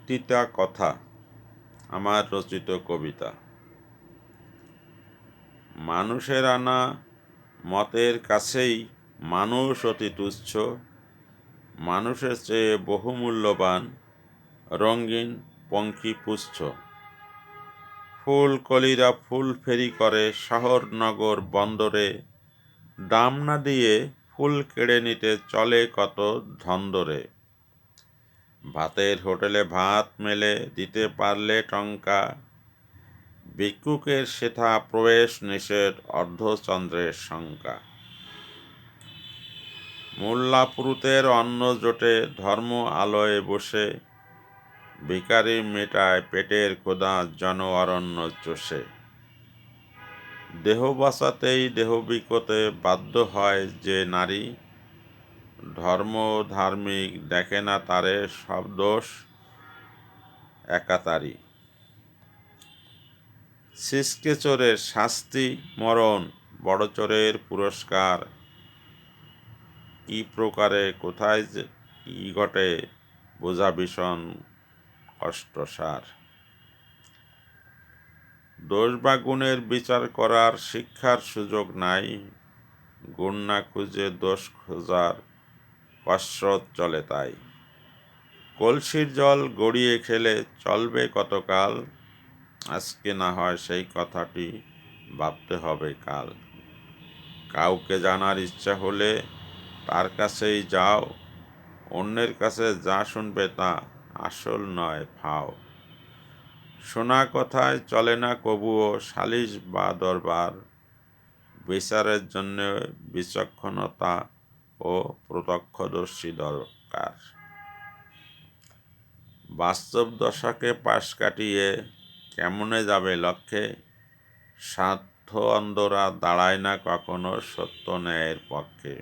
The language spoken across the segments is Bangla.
তিতা কথা, আমার রচিত কবিতা। মানুষের আনা মতের কাছেই মানুষ অতি তুচ্ছ, মানুষের চেয়ে বহুমূল্যবান রঙিন পঙ্কিপুচ্ছ। ফুলকলিরা ফুল ফেরি করে শহর নগর বন্দরে, দাম না দিয়ে ফুল কেড়ে নিতে চলে কত ধন্দরে। ভাতের হোটেলে ভাত মেলে দিতে পারলে টঙ্কা, ভিক্ষুকের সেথা প্রবেশ নিষেধ অর্ধচন্দ্রের শঙ্কা। মোল্লাপুরুতের অন্ন জোটে ধর্ম আলোয় বসে, ভিখারি মেটায় পেটের ক্ষুধা জন অরণ্য চষে। দেহ বাঁচাতেই দেহবিকতে বাধ্য হয় যে নারী, ধর্ম ধার্মিক দেখে না তারে সব দোষ একাতারি। ছিচকে চোরের শাস্তি মরণ, বড় চোরের পুরস্কার, কি প্রকারে কোথায় যে কি ঘটে বোঝা ভীষণ কষ্টসার। দোষ বা গুণের বিচার করার শিক্ষার সুযোগ নাই, গুণ না খুঁজে দোষ খোঁজার কসরত চলে তাই। কলসির জল গড়িয়ে খেলে চলবে কতকাল, আজকে না হয় সেই কথাটি ভাবতে হবে কাল। কাউকে জানার ইচ্ছা হলে তার কাছেই যাও, অন্যের কাছে যা শুনবে তা আসল নয় ফাও। শোনা কথায় চলে না কবুও সালিশ বা দরবার, বিচারের জন্য বিচক্ষণতা ও প্রত্যক্ষদর্শী দরকার। বাস্তব দশাকে পাশ কাটিয়ে কেমনে যাবে লক্ষ্যে, স্বার্থ অন্ধরা দাঁড়ায় না কখনো সত্য ন্যায়ের পক্ষে।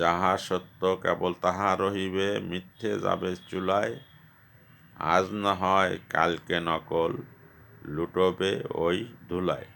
যাহা সত্য কেবল তাহা রহিবে, মিথ্যে যাবে চুলায়, আজ না হয় কালকে নকল লুটবে ওই ধুলায়।